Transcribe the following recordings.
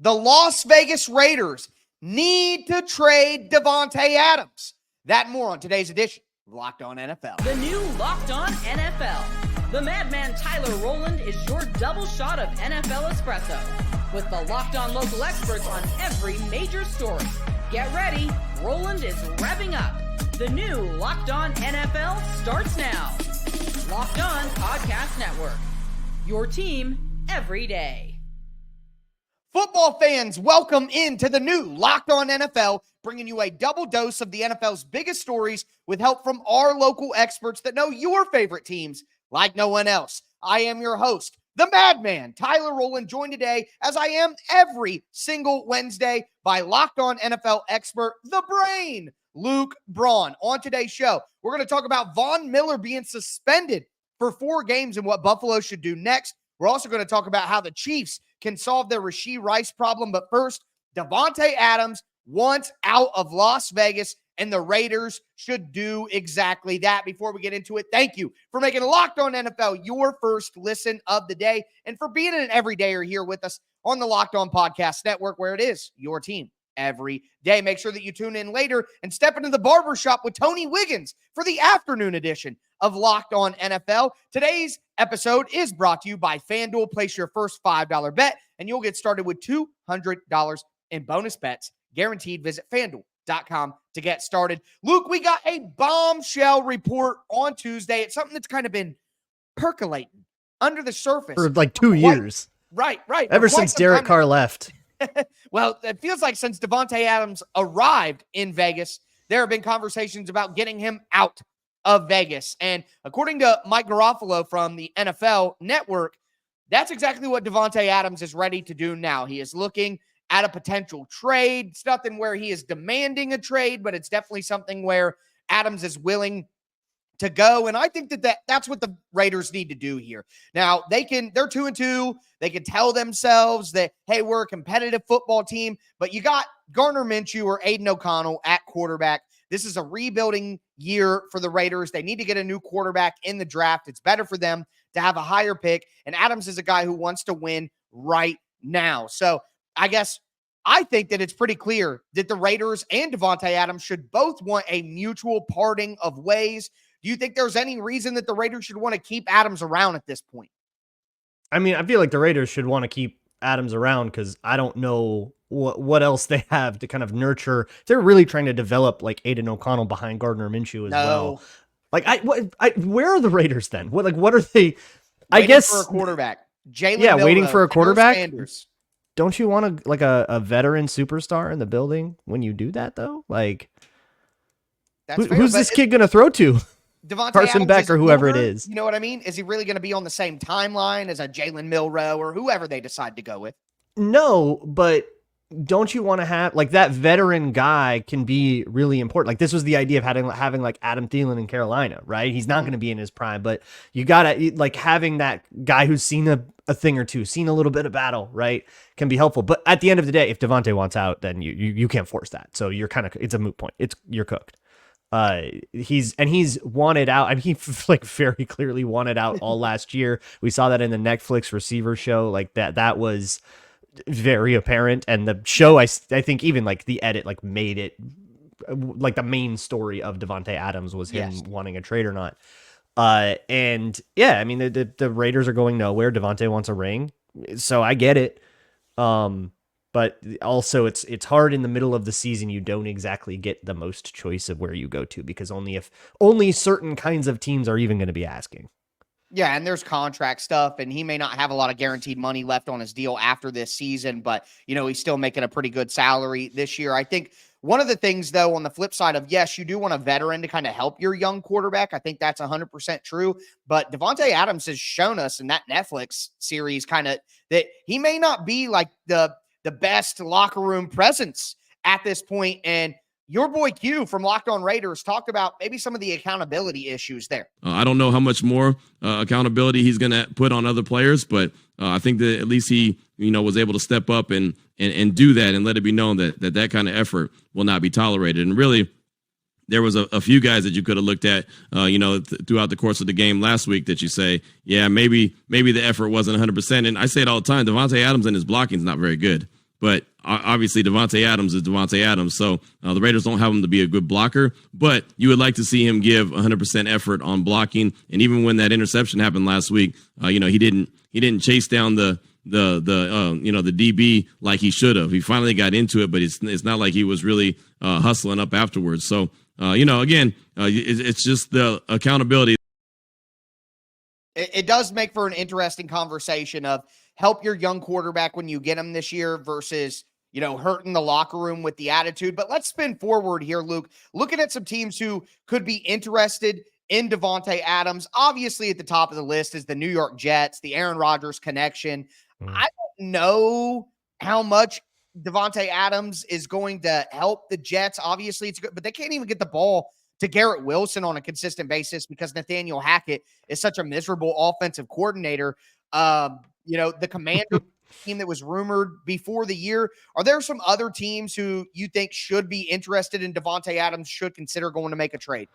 The Las Vegas Raiders need to trade Davante Adams. That and more on today's edition of Locked On NFL. The new Locked On NFL. The madman Tyler Rowland is your double shot of NFL espresso with the Locked On local experts on every major story. Get ready. Rowland is revving up. The new Locked On NFL starts now. Locked On Podcast Network. Your team every day. Football fans, welcome into the new Locked On NFL, bringing you a double dose of the NFL's biggest stories with help from our local experts that know your favorite teams like no one else. I am your host, the madman, Tyler Rowland, joined today, as I am every single Wednesday, by Locked On NFL expert, the brain, Luke Braun. On today's show, we're going to talk about Von Miller being suspended for 4 games and what Buffalo should do next. We're also going to talk about how the Chiefs can solve their Rashee Rice problem. But first, Davante Adams wants out of Las Vegas, and the Raiders should do exactly that. Before we get into it, thank you for making Locked On NFL your first listen of the day, and for being an everydayer here with us on the Locked On Podcast Network, where it is your team every day. Make sure that you tune in later and step into the barbershop with Tony Wiggins for the afternoon edition of Locked On NFL. Today's episode is brought to you by FanDuel. Place your first $5 bet, and you'll get started with $200 in bonus bets guaranteed. Visit FanDuel.com to get started. Luke, we got a bombshell report on Tuesday. It's something that's kind of been percolating under the surface for like 2 years. Right. Ever since Derek Carr left. Well, it feels like since Davante Adams arrived in Vegas, there have been conversations about getting him out of Vegas. And according to Mike Garofalo from the NFL Network, that's exactly what Davante Adams is ready to do now. He is looking at a potential trade. It's nothing where he is demanding a trade, but it's definitely something where Adams is willing to go. And I think that's what the Raiders need to do here. Now, they're 2-2. They can tell themselves that, hey, we're a competitive football team, but you got Gardner Minshew or Aiden O'Connell at quarterback. This is a rebuilding year for the Raiders. They need to get a new quarterback in the draft. It's better for them to have a higher pick. And Adams is a guy who wants to win right now. So I think that it's pretty clear that the Raiders and Davante Adams should both want a mutual parting of ways. Do you think there's any reason that the Raiders should want to keep Adams around at this point? I mean, I feel like the Raiders should want to keep Adams around because I don't know what else they have to kind of nurture. They're really trying to develop like Aiden O'Connell behind Gardner Minshew as well. Like, where are the Raiders then? What are they? I guess for a quarterback. Jalen Milroe, waiting for a quarterback. Sanders. Don't you want a veteran superstar in the building when you do that though? Like, who's this kid going to throw to? Carson Beck or whoever it is. You know what I mean? Is he really going to be on the same timeline as a Jalen Milroe or whoever they decide to go with? No, but don't you want to have like that veteran guy can be really important? Like this was the idea of having like Adam Thielen in Carolina, right? He's not going to be in his prime, but you got to like having that guy who's seen a thing or two, seen a little bit of battle, right? Can be helpful. But at the end of the day, if Davante wants out, then you can't force that. So it's a moot point. You're cooked. He's wanted out. I mean, he like very clearly wanted out all last year. We saw that in the Netflix receiver show. Like that was very apparent. And the show, I think even like the edit, like made it like the main story of Davante Adams was him wanting a trade or not. And yeah, I mean, the Raiders are going nowhere. Davante wants a ring. So I get it. But also it's hard in the middle of the season. You don't exactly get the most choice of where you go to because only certain kinds of teams are even going to be asking. Yeah, and there's contract stuff, and he may not have a lot of guaranteed money left on his deal after this season, but, he's still making a pretty good salary this year. I think one of the things, though, on the flip side of, yes, you do want a veteran to kind of help your young quarterback. I think that's 100% true, but Davante Adams has shown us in that Netflix series kind of that he may not be like the best locker room presence at this point. And your boy Q from Locked On Raiders talked about maybe some of the accountability issues there. I don't know how much more accountability he's going to put on other players, but I think that at least he, was able to step up and do that and let it be known that kind of effort will not be tolerated. And really, there was a few guys that you could have looked at, throughout the course of the game last week that you say, yeah, maybe the effort wasn't 100%. And I say it all the time, Davante Adams and his blocking is not very good. but obviously Davante Adams is Davante Adams. So the Raiders don't have him to be a good blocker, but you would like to see him give 100% effort on blocking. And even when that interception happened last week, he didn't chase down the DB like he should have. He finally got into it, but it's not like he was really hustling up afterwards. So, it's just the accountability. It does make for an interesting conversation of help your young quarterback when you get him this year versus, hurting the locker room with the attitude. But let's spin forward here, Luke, looking at some teams who could be interested in Davante Adams. Obviously at the top of the list is the New York Jets, the Aaron Rodgers connection. I don't know how much Davante Adams is going to help the Jets. Obviously it's good, but they can't even get the ball to Garrett Wilson on a consistent basis because Nathaniel Hackett is such a miserable offensive coordinator. The Commander team that was rumored before the year. Are there some other teams who you think should be interested in Davante Adams, should consider going to make a trade?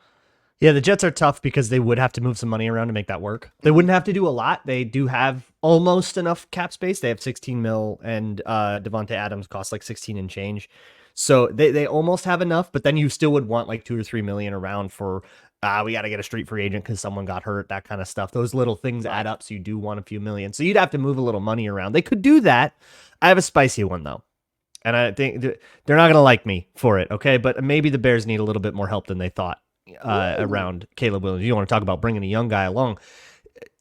Yeah, the Jets are tough because they would have to move some money around to make that work. They wouldn't have to do a lot. They do have almost enough cap space. They have 16 mil, and Davante Adams costs like 16 and change. So they almost have enough, but then you still would want like 2 or 3 million around for, we got to get a street free agent because someone got hurt, that kind of stuff. Those little things add up, so you do want a few million. So you'd have to move a little money around. They could do that. I have a spicy one, though. And I think they're not going to like me for it, okay? But maybe the Bears need a little bit more help than they thought around Caleb Williams. You want to talk about bringing a young guy along.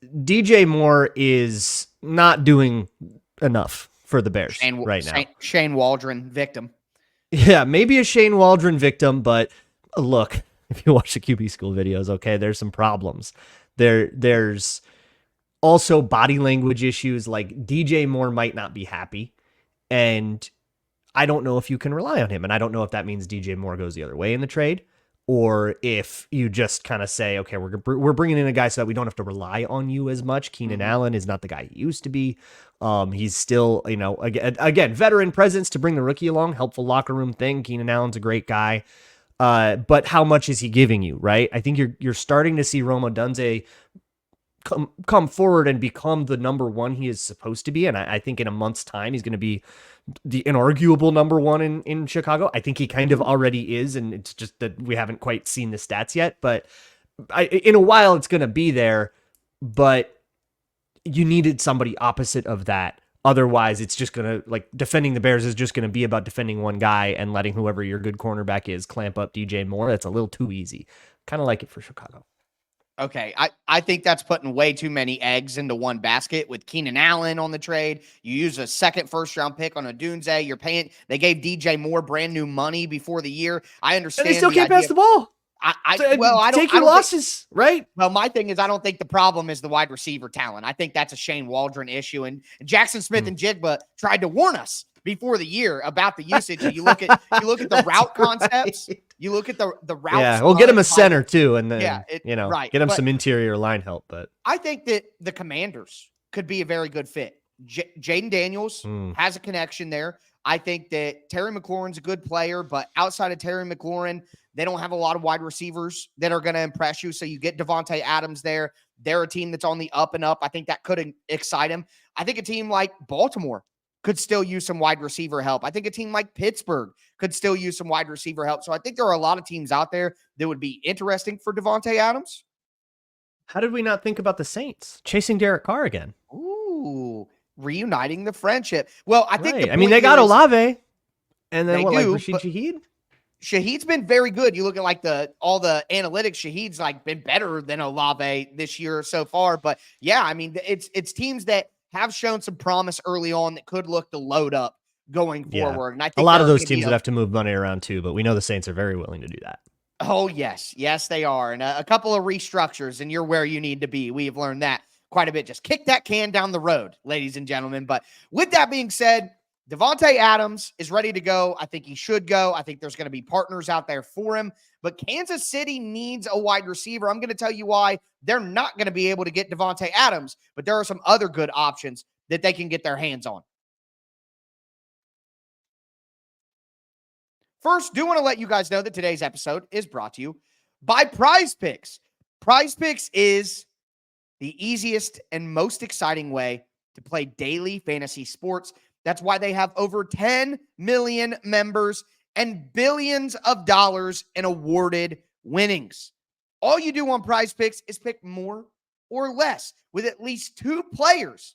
DJ Moore is not doing enough for the Bears right now. Shane Waldron victim. Yeah, maybe a Shane Waldron victim, but look, if you watch the QB school videos, okay, there's some problems. There's also body language issues. Like DJ Moore might not be happy, and I don't know if you can rely on him. And I don't know if that means DJ Moore goes the other way in the trade, or if you just kind of say, okay, we're bringing in a guy so that we don't have to rely on you as much. Keenan Allen is not the guy he used to be. He's still, again, veteran presence to bring the rookie along, helpful locker room thing. Keenan Allen's a great guy. But how much is he giving you, right? I think you're starting to see Rome Odunze come forward and become the number one he is supposed to be. And I think in a month's time, he's going to be the inarguable number one in Chicago. I think he kind of already is. And it's just that we haven't quite seen the stats yet, but in a while it's going to be there, but you needed somebody opposite of that. Otherwise it's just going to, like, defending the Bears is just going to be about defending one guy and letting whoever your good cornerback is clamp up DJ Moore. That's a little too easy. Kind of like it for Chicago. Okay, I think that's putting way too many eggs into one basket with Keenan Allen on the trade. You use a second first-round pick on Odunze. You're paying. They gave DJ Moore brand new money before the year. I understand. And they still can't pass the ball. I don't take your losses, right? Well, my thing is, I don't think the problem is the wide receiver talent. I think that's a Shane Waldron issue. And Jackson Smith and Jigba tried to warn us before the year about the usage. You look at the route concepts. You look at the routes. Yeah, we'll get him a center too, and then get him but some interior line help. But I think that the Commanders could be a very good fit. Jaden Daniels has a connection there. I think that Terry McLaurin's a good player, but outside of Terry McLaurin, they don't have a lot of wide receivers that are going to impress you. So you get Davante Adams there. They're a team that's on the up and up. I think that could excite him. I think a team like Baltimore could still use some wide receiver help. I think a team like Pittsburgh could still use some wide receiver help. So I think there are a lot of teams out there that would be interesting for Davante Adams. How did we not think about the Saints chasing Derek Carr again? Ooh, reuniting the friendship. Well, I think they got Olave, and then Rashid Shaheed? Shaheed's been very good. You look at all the analytics. Shaheed's been better than Olave this year so far. But yeah, I mean, it's teams that have shown some promise early on that could look to load up going forward. And I think a lot of those teams would have to move money around too, but we know the Saints are very willing to do that. Oh, yes. Yes, they are. And a couple of restructures, and you're where you need to be. We have learned that quite a bit. Just kick that can down the road, ladies and gentlemen. But with that being said, Davante Adams is ready to go. I think he should go. I think there's going to be partners out there for him. But Kansas City needs a wide receiver. I'm going to tell you why. They're not going to be able to get Davante Adams, but there are some other good options that they can get their hands on. First, do want to let you guys know that today's episode is brought to you by PrizePicks. PrizePicks is the easiest and most exciting way to play daily fantasy sports. That's why they have over 10 million members and billions of dollars in awarded winnings. All you do on PrizePicks is pick more or less with at least 2 players,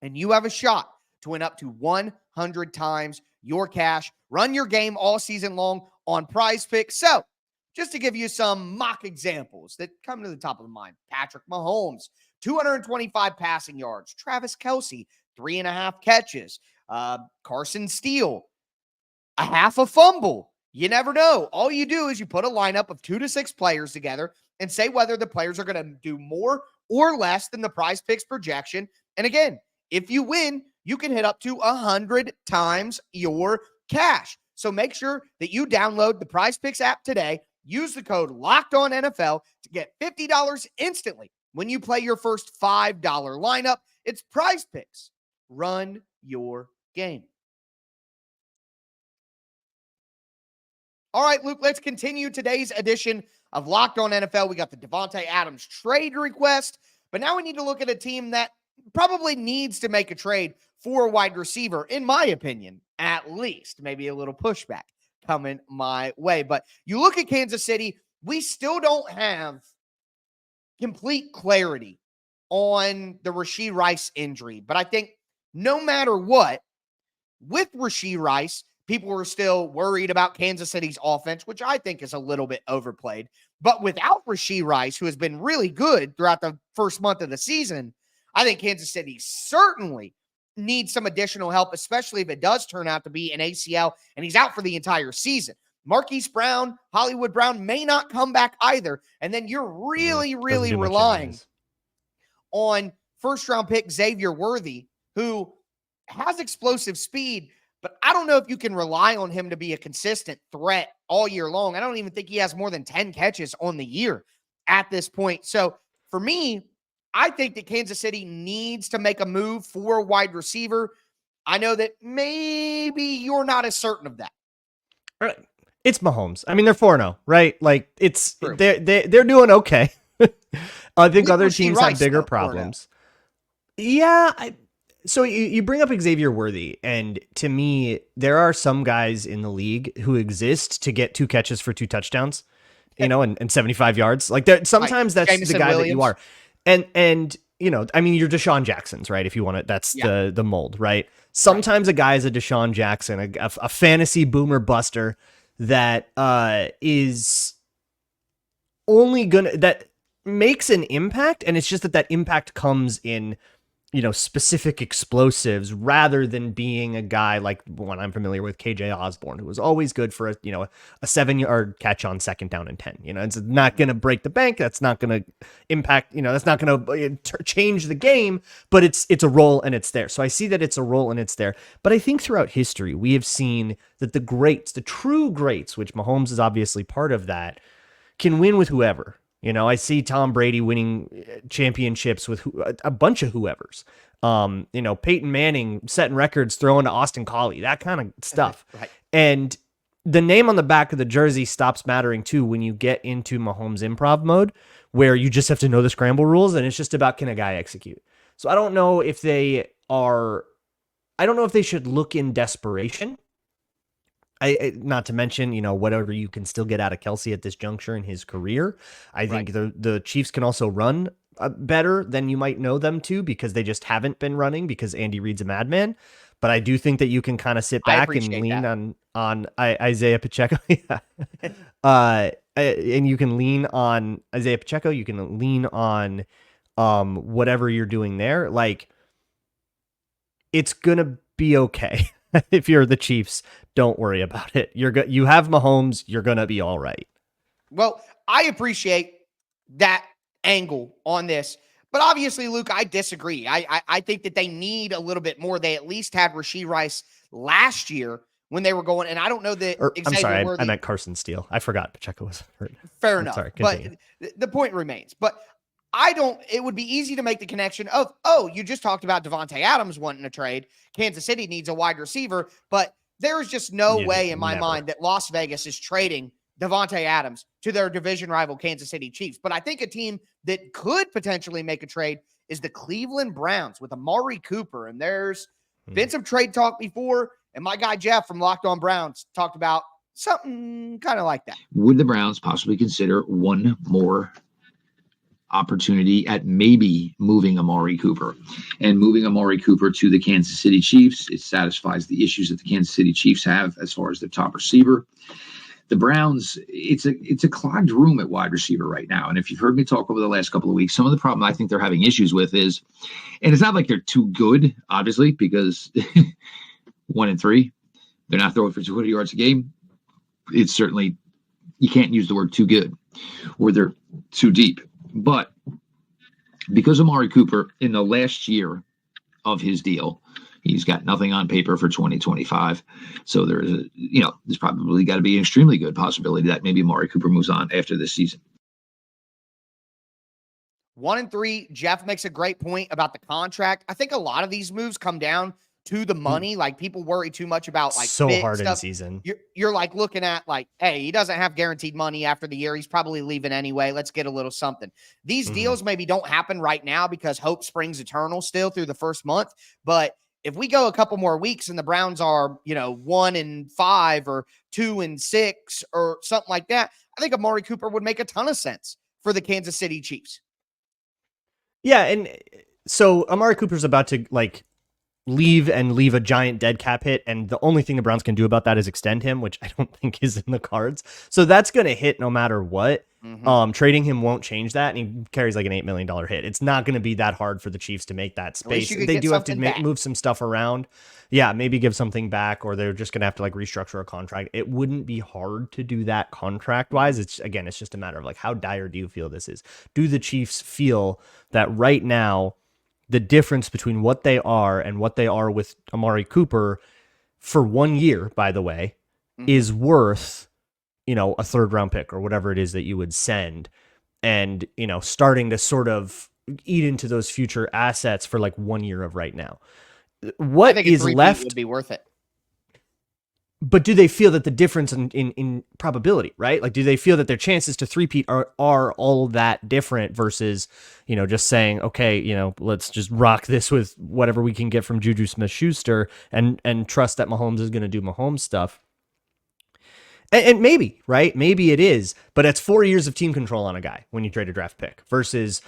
and you have a shot to win up to 100 times your cash. Run your game all season long on PrizePicks. So, just to give you some mock examples that come to the top of the mind: Patrick Mahomes, 225 passing yards; Travis Kelce, 3.5 catches; Carson Steele, a half a fumble. You never know. All you do is you put a lineup of 2 to 6 players together and say whether the players are going to do more or less than the PrizePicks projection. And again, if you win, you can hit up to 100 times your cash. So make sure that you download the PrizePicks app today. Use the code LOCKEDONNFL to get $50 instantly when you play your first $5 lineup. It's PrizePicks. Run your game. All right, Luke, let's continue today's edition of Locked On NFL. We got the Davante Adams trade request, but now we need to look at a team that probably needs to make a trade for a wide receiver, in my opinion, at least. Maybe a little pushback coming my way. But you look at Kansas City, we still don't have complete clarity on the Rashee Rice injury. But I think no matter what, with Rashee Rice, people are still worried about Kansas City's offense, which I think is a little bit overplayed. But without Rashee Rice, who has been really good throughout the first month of the season, I think Kansas City certainly needs some additional help, especially if it does turn out to be an ACL and he's out for the entire season. Marquise Brown, Hollywood Brown may not come back either. And then you're really relying on first-round pick Xavier Worthy, who has explosive speed, but I don't know if you can rely on him to be a consistent threat all year long. I don't even think he has more than 10 catches on the year at this point. So for me, I think that Kansas City needs to make a move for a wide receiver. I know that maybe you're not as certain of that. All right. It's Mahomes. I mean, they're 4-0, right? Like, it's True. they're doing okay. I think With other Rashee teams Rice, have bigger though, problems. Yeah. So you bring up Xavier Worthy, and to me, there are some guys in the league who exist to get 2 catches for 2 touchdowns, and 75 yards. Like, sometimes that's Jameson the guy Williams. that you are. And I mean, you're Deshaun Jackson's, right? If you want it, that's the mold, right? Sometimes a guy is a Deshaun Jackson, a fantasy boomer buster that is only that makes an impact, and it's just that impact comes in specific explosives rather than being a guy like one I'm familiar with, KJ Osborne, who was always good for a 7-yard catch on 2nd down and 10. It's not going to break the bank. That's not going to impact, that's not going to change the game, but it's a role and it's there. So I see that it's a role and it's there. But I think throughout history, we have seen that the greats, the true greats, which Mahomes is obviously part of that, can win with whoever. I see Tom Brady winning championships with a bunch of whoever's. Peyton Manning setting records, throwing to Austin Collie, that kind of stuff. Right. And the name on the back of the jersey stops mattering too when you get into Mahomes improv mode, where you just have to know the scramble rules, and it's just about, can a guy execute? So I don't know if they should look in desperation. Not to mention, whatever you can still get out of Kelce at this juncture in his career. I think the Chiefs can also run better than you might know them to, because they just haven't been running because Andy Reid's a madman. But I do think that you can kind of sit back and lean on Isaiah Pacheco. And you can lean on Isaiah Pacheco. You can lean on whatever you're doing there. Like, it's going to be okay. If you're the Chiefs, don't worry about it. You have Mahomes. You're going to be all right. Well, I appreciate that angle on this, but obviously, Luke, I disagree. I think that they need a little bit more. They at least had Rashee Rice last year when they were going, and I don't know that. I'm sorry, I meant Carson Steele. I forgot Pacheco was hurt. Fair enough. Sorry, but the point remains. But it would be easy to make the connection of, you just talked about Davante Adams wanting a trade. Kansas City needs a wide receiver, but there is just no way in my mind that Las Vegas is trading Davante Adams to their division rival Kansas City Chiefs. But I think a team that could potentially make a trade is the Cleveland Browns with Amari Cooper. And there's Been some trade talk before, and my guy Jeff from Locked On Browns talked about something kind of like that. Would the Browns possibly consider one more opportunity at maybe moving Amari Cooper? And moving Amari Cooper to the Kansas City Chiefs, it satisfies the issues that the Kansas City Chiefs have as far as their top receiver. The Browns, it's a clogged room at wide receiver right now. And if you've heard me talk over the last couple of weeks, some of the problem I think they're having issues with is, and it's not like they're too good, obviously, because 1-3, they're not throwing for 200 yards a game. It's certainly, you can't use the word too good, or they're too deep. But because Amari Cooper, in the last year of his deal, he's got nothing on paper for 2025. So there's probably got to be an extremely good possibility that maybe Amari Cooper moves on after this season. 1-3, Jeff makes a great point about the contract. I think a lot of these moves come down to the money. Like, people worry too much about like so fit hard stuff. in season. You're like looking at like, hey, he doesn't have guaranteed money after the year. He's probably leaving anyway. Let's get a little something. These deals maybe don't happen right now because hope springs eternal still through the first month. But if we go a couple more weeks and the Browns are, 1-5 or 2-6 or something like that, I think Amari Cooper would make a ton of sense for the Kansas City Chiefs. Yeah, and so Amari Cooper's about to leave a giant dead cap hit, and the only thing the Browns can do about that is extend him, which I don't think is in the cards. So that's going to hit no matter what. Trading him won't change that, and he carries like an $8 million hit. It's not going to be that hard for the Chiefs to make that space. They do have to move some stuff around. Yeah, maybe give something back, or they're just going to have to restructure a contract. It wouldn't be hard to do that contract wise. It's just a matter of how dire do you feel this is? Do the Chiefs feel that right now the difference between what they are and what they are with Amari Cooper for 1 year, by the way, is worth, a third round pick or whatever it is that you would send, and, starting to sort of eat into those future assets for 1 year of right now. What is left would be worth it. But do they feel that the difference in probability, right? Do they feel that their chances to three-peat are all that different versus, just saying, okay, let's just rock this with whatever we can get from Juju Smith-Schuster and trust that Mahomes is going to do Mahomes stuff. And maybe, right? Maybe it is, but it's 4 years of team control on a guy when you trade a draft pick versus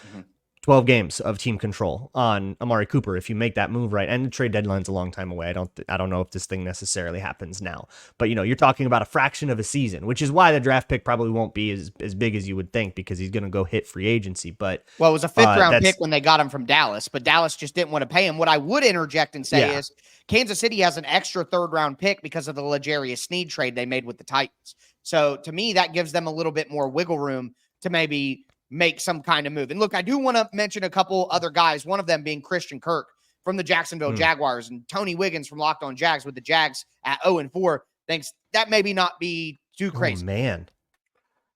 12 games of team control on Amari Cooper if you make that move right. And the trade deadline's a long time away. I don't know if this thing necessarily happens now. But, you're talking about a fraction of a season, which is why the draft pick probably won't be as big as you would think, because he's going to go hit free agency. But it was a fifth-round pick when they got him from Dallas, but Dallas just didn't want to pay him. What I would interject and say is Kansas City has an extra third-round pick because of the L'Jarius Sneed trade they made with the Titans. So, to me, that gives them a little bit more wiggle room to maybe make some kind of move. And look, I do want to mention a couple other guys, one of them being Christian Kirk from the Jacksonville Jaguars, and Tony Wiggins from Locked On Jags with the Jags at 0-4. Thinks that maybe not be too crazy. Oh, man.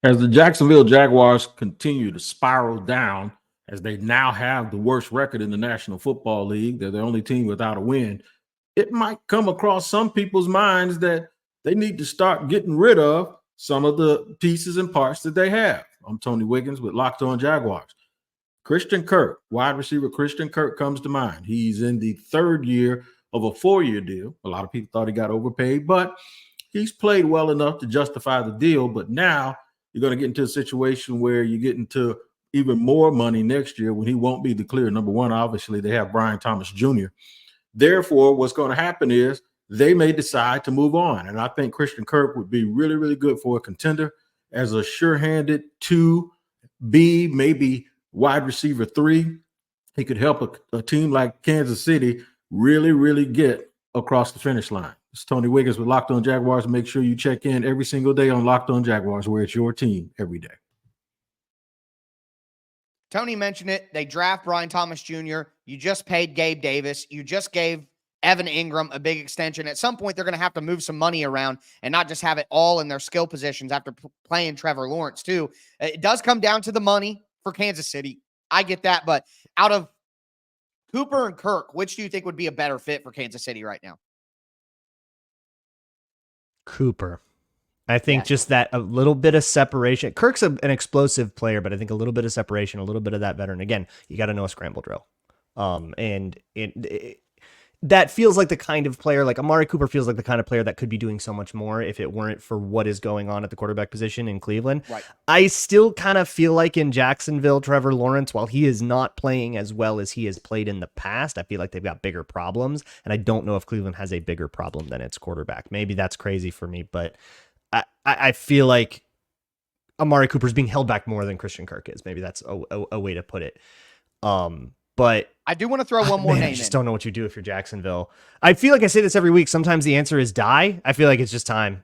As the Jacksonville Jaguars continue to spiral down, as they now have the worst record in the National Football League, they're the only team without a win, it might come across some people's minds that they need to start getting rid of some of the pieces and parts that they have. I'm Tony Wiggins with Locked On Jaguars. Christian Kirk, wide receiver Christian Kirk comes to mind. He's in the third year of a 4-year deal. A lot of people thought he got overpaid, but he's played well enough to justify the deal. But now you're going to get into a situation where you get into even more money next year when he won't be the clear number one. Obviously, they have Brian Thomas Jr. Therefore, what's going to happen is they may decide to move on. And I think Christian Kirk would be really, really good for a contender as a sure-handed 2B, maybe wide receiver 3. He could help a team like Kansas City really, really get across the finish line. It's Tony Wiggins with Locked On Jaguars. Make sure you check in every single day on Locked On Jaguars, where it's your team every day. Tony mentioned it. They draft Brian Thomas Jr. You just paid Gabe Davis. You just gave Evan Ingram a big extension. At some point, they're going to have to move some money around and not just have it all in their skill positions after playing Trevor Lawrence, too. It does come down to the money for Kansas City. I get that. But out of Cooper and Kirk, which do you think would be a better fit for Kansas City right now? Cooper. I think just that a little bit of separation. Kirk's an explosive player, but I think a little bit of separation, a little bit of that veteran. Again, you got to know a scramble drill. And that feels like the kind of player, like Amari Cooper feels like the kind of player that could be doing so much more if it weren't for what is going on at the quarterback position in Cleveland. Right. I still kind of feel like in Jacksonville, Trevor Lawrence, while he is not playing as well as he has played in the past, I feel like they've got bigger problems. And I don't know if Cleveland has a bigger problem than its quarterback. Maybe that's crazy for me, but I feel like Amari Cooper's being held back more than Christian Kirk is. Maybe that's a way to put it. But I do want to throw one more name I just in. don't know what you do if you're Jacksonville. I feel like I say this every week. Sometimes the answer is die. I feel like it's just time.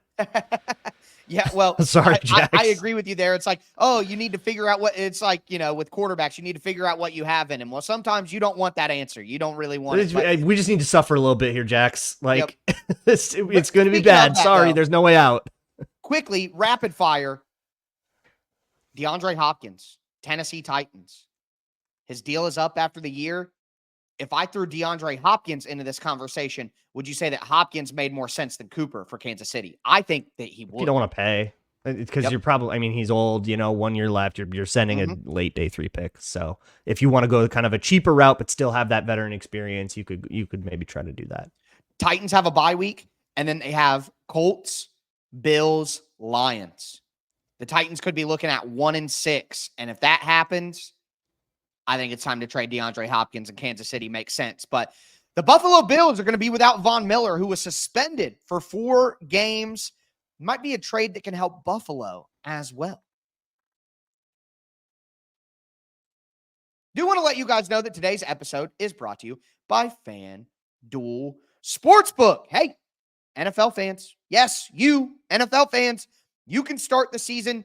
Yeah, well, Sorry, I Jax. agree with you there. It's like, oh, you need to figure out what it's like, with quarterbacks, you need to figure out what you have in him. Well, sometimes you don't want that answer. You don't really want it. But We just need to suffer a little bit here, Jax. Like, it's going to be speaking bad. of that, Sorry, though, there's no way out. quickly, rapid fire. DeAndre Hopkins, Tennessee Titans. His deal is up after the year. If I threw DeAndre Hopkins into this conversation, would you say that Hopkins made more sense than Cooper for Kansas City? I think that he would. You don't want to pay because you're probably, I mean, he's old, 1 year left. You're sending a late day 3 pick. So if you want to go kind of a cheaper route, but still have that veteran experience, you could maybe try to do that. Titans have a bye week, and then they have Colts, Bills, Lions. The Titans could be looking at 1-6. And if that happens, I think it's time to trade DeAndre Hopkins, and Kansas City makes sense. But the Buffalo Bills are going to be without Von Miller, who was suspended for 4 games. Might be a trade that can help Buffalo as well. Do want to let you guys know that today's episode is brought to you by FanDuel Sportsbook. Hey, NFL fans. Yes, you, NFL fans. You can start the season,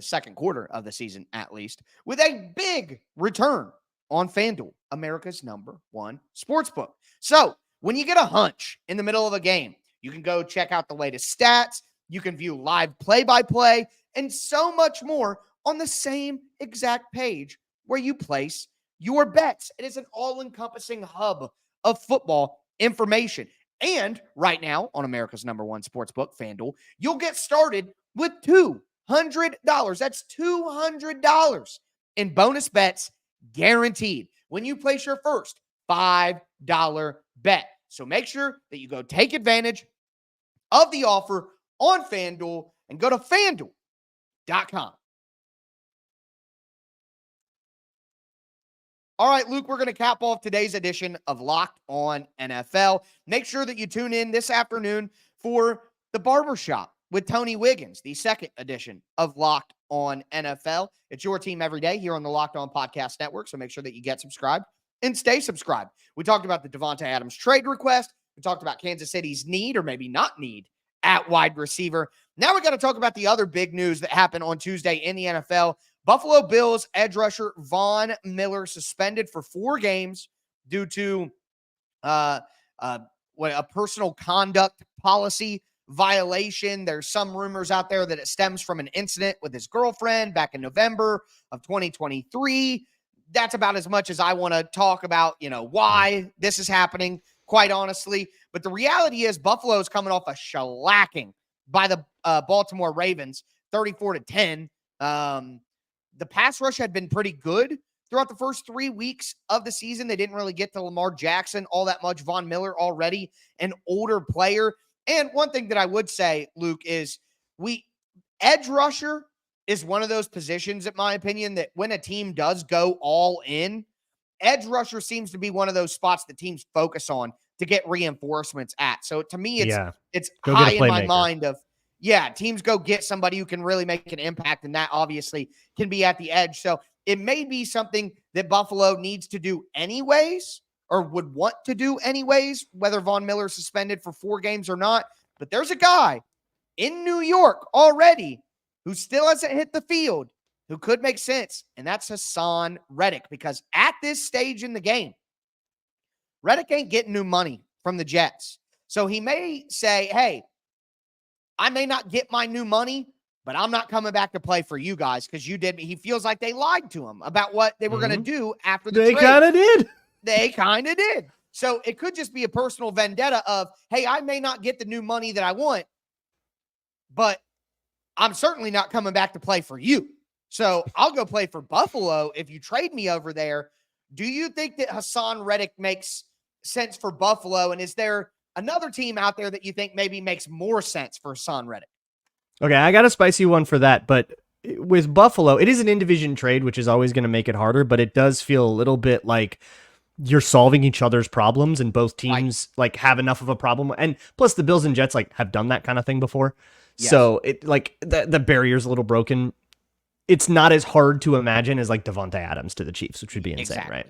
second quarter of the season at least, with a big return on FanDuel, America's #1 sportsbook. So when you get a hunch in the middle of a game, you can go check out the latest stats. You can view live play-by-play and so much more on the same exact page where you place your bets. It is an all-encompassing hub of football information. And right now on America's #1 sportsbook, FanDuel, you'll get started with $200. That's $200 in bonus bets guaranteed when you place your first $5 bet. So make sure that you go take advantage of the offer on FanDuel and go to FanDuel.com. All right, Luke, we're going to cap off today's edition of Locked On NFL. Make sure that you tune in this afternoon for the Barbershop with Tony Wiggins, the second edition of Locked On NFL. It's your team every day here on the Locked On Podcast Network, so make sure that you get subscribed and stay subscribed. We talked about the Davante Adams trade request. We talked about Kansas City's need or maybe not need at wide receiver. Now we got to talk about the other big news that happened on Tuesday in the NFL. Buffalo Bills edge rusher Von Miller suspended for 4 games due to a personal conduct policy violation. There's some rumors out there that it stems from an incident with his girlfriend back in November of 2023. That's about as much as I want to talk about, why this is happening, quite honestly. But the reality is Buffalo is coming off a shellacking by the Baltimore Ravens, 34-10. The pass rush had been pretty good throughout the first 3 weeks of the season. They didn't really get to Lamar Jackson all that much. Von Miller already an older player. And one thing that I would say, Luke, is edge rusher is one of those positions, in my opinion, that when a team does go all in, edge rusher seems to be one of those spots that teams focus on to get reinforcements at. So to me, it's high in my mind of, teams go get somebody who can really make an impact, and that obviously can be at the edge. So it may be something that Buffalo needs to do anyways, or would want to do anyways, whether Von Miller is suspended for 4 games or not. But there's a guy in New York already who still hasn't hit the field who could make sense, and that's Hassan Reddick, because at this stage in the game, Reddick ain't getting new money from the Jets. So he may say, hey, I may not get my new money, but I'm not coming back to play for you guys because you did me. He feels like they lied to him about what they were going to do after the trade. They kind of did. They kind of did. So it could just be a personal vendetta of, hey, I may not get the new money that I want, but I'm certainly not coming back to play for you. So I'll go play for Buffalo if you trade me over there. Do you think that Hassan Reddick makes sense for Buffalo? And is there another team out there that you think maybe makes more sense for Hassan Reddick? Okay, I got a spicy one for that, but with Buffalo, it is an in-division trade, which is always going to make it harder, but it does feel a little bit like you're solving each other's problems, and both teams like have enough of a problem. And plus the Bills and Jets like have done that kind of thing before. Yes. So it like the barrier's a little broken. It's not as hard to imagine as like Davante Adams to the Chiefs, which would be insane, right?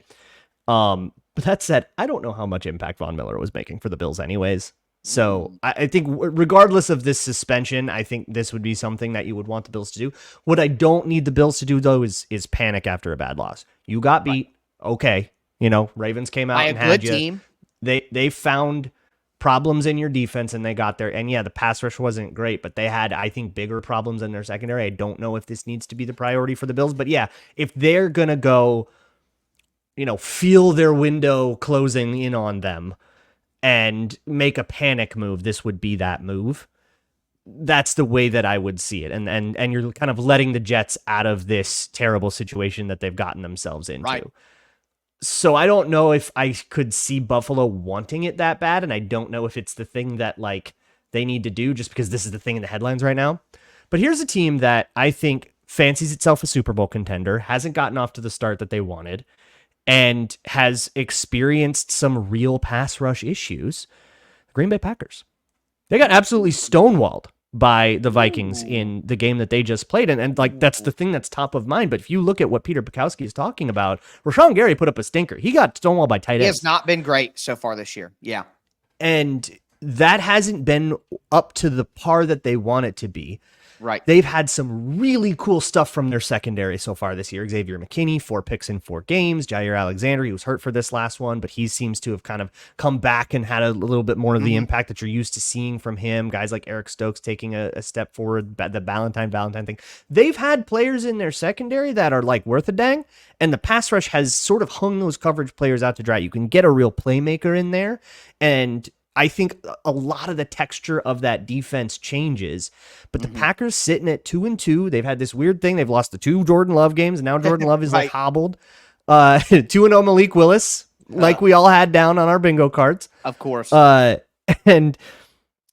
But that said, I don't know how much impact Von Miller was making for the Bills anyways. So I think regardless of this suspension, I think this would be something that you would want the Bills to do. What I don't need the Bills to do, though, is panic after a bad loss. You got beat. Okay. You know, Ravens came out and had you. Team. They found problems in your defense and they got there. And yeah, the pass rush wasn't great, but they had, I think, bigger problems in their secondary. I don't know if this needs to be the priority for the Bills, but yeah, if they're going to go, you know, feel their window closing in on them and make a panic move, this would be that move. That's the way that I would see it. And you're kind of letting the Jets out of this terrible situation that they've gotten themselves into. Right. So I don't know if I could see Buffalo wanting it that bad. And I don't know if it's the thing that like they need to do just because this is the thing in the headlines right now. But here's a team that I think fancies itself a Super Bowl contender, hasn't gotten off to the start that they wanted, and has experienced some real pass rush issues. The Green Bay Packers. They got absolutely stonewalled by the Vikings in the game that they just played. And like, that's the thing that's top of mind. But if you look at what Peter Bukowski is talking about, Rashawn Gary put up a stinker. He got stonewalled by tight ends. He has not been great so far this year. Yeah. And that hasn't been up to the par that they want it to be. Right. They've had some really cool stuff from their secondary so far this year. Xavier McKinney, 4 picks in 4 games. Jair Alexander, he was hurt for this last one, but he seems to have kind of come back and had a little bit more of the impact that you're used to seeing from him. Guys like Eric Stokes taking a step forward, the Valentine thing. They've had players in their secondary that are like worth a dang, and the pass rush has sort of hung those coverage players out to dry. You can get a real playmaker in there, and I think a lot of the texture of that defense changes, but the Packers sitting at 2-2. They've had this weird thing. They've lost the 2 Jordan Love games. And now Jordan Love is like hobbled. 2-0 Malik Willis, like we all had down on our bingo cards. Of course. And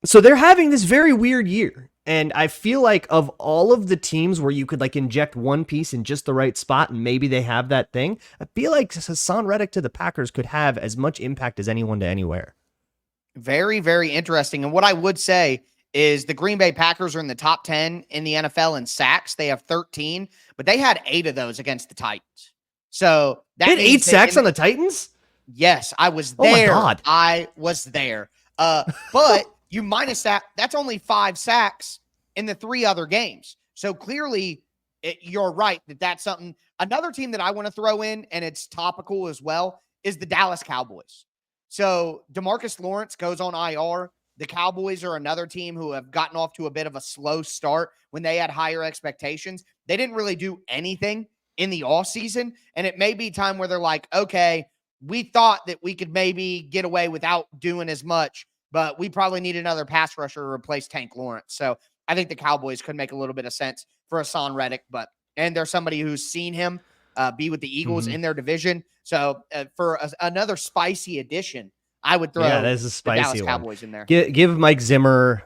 so they're having this very weird year. And I feel like of all of the teams where you could like inject one piece in just the right spot and maybe they have that thing, I feel like Hassan Reddick to the Packers could have as much impact as anyone to anywhere. Very, very interesting. And what I would say is the Green Bay Packers are in the top 10 in the NFL in sacks. They have 13, but they had 8 of those against the Titans. So that they had 8 sacks on the Titans? Yes, I was there. Oh my God. I was there. But you minus that, that's only 5 sacks in the 3 other games. So clearly you're right that's something. Another team that I want to throw in, and it's topical as well, is the Dallas Cowboys. So DeMarcus Lawrence goes on IR. The Cowboys are another team who have gotten off to a bit of a slow start when they had higher expectations. They didn't really do anything in the offseason, and it may be time where they're like, okay, we thought that we could maybe get away without doing as much, but we probably need another pass rusher to replace Tank Lawrence. So I think the Cowboys could make a little bit of sense for Hassan Reddick, and there's somebody who's seen him be with the Eagles in their division. So for another spicy addition, I would throw that is a spicy the Dallas one. Cowboys in there. Give Mike Zimmer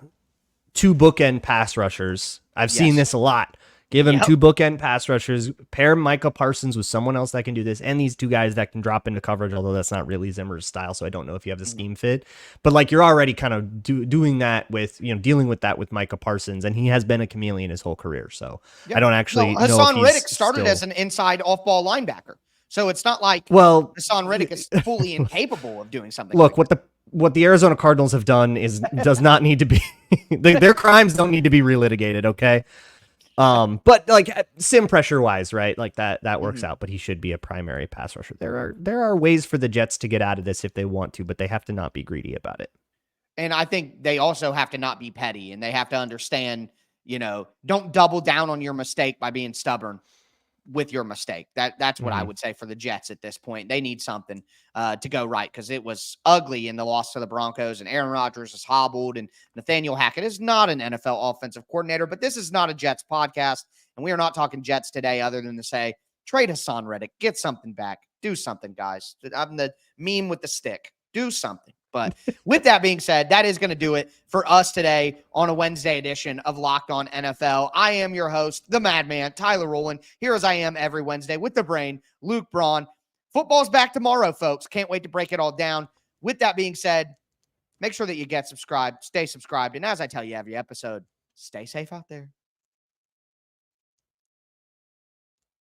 2 bookend pass rushers. I've seen this a lot. Give him 2 bookend pass rushers. Pair Micah Parsons with someone else that can do this, and these 2 guys that can drop into coverage, although that's not really Zimmer's style, so I don't know if you have the scheme fit. But like you're already kind of doing that with, dealing with that with Micah Parsons, and he has been a chameleon his whole career. So I don't actually know Hassan if Reddick started as an inside off-ball linebacker. So it's not like Hassan Reddick is fully incapable of doing something. Look, what the Arizona Cardinals have done does not need to be their crimes don't need to be relitigated, okay? But like sim pressure wise, right? Like that works out, but he should be a primary pass rusher. There are ways for the Jets to get out of this if they want to, but they have to not be greedy about it. And I think they also have to not be petty, and they have to understand, don't double down on your mistake by being stubborn with your mistake. That's what I would say for the Jets at this point. They need something to go right, because it was ugly in the loss to the Broncos, and Aaron Rodgers is hobbled, and Nathaniel Hackett is not an NFL offensive coordinator. But this is not a Jets podcast, and we are not talking Jets today other than to say, trade Hassan Reddick, get something back, do something, guys. I'm the meme with the stick. Do something. But with that being said, that is going to do it for us today on a Wednesday edition of Locked On NFL. I am your host, the Madman, Tyler Rowland, here as I am every Wednesday with the brain, Luke Braun. Football's back tomorrow, folks. Can't wait to break it all down. With that being said, make sure that you get subscribed, stay subscribed, and as I tell you every episode, stay safe out there.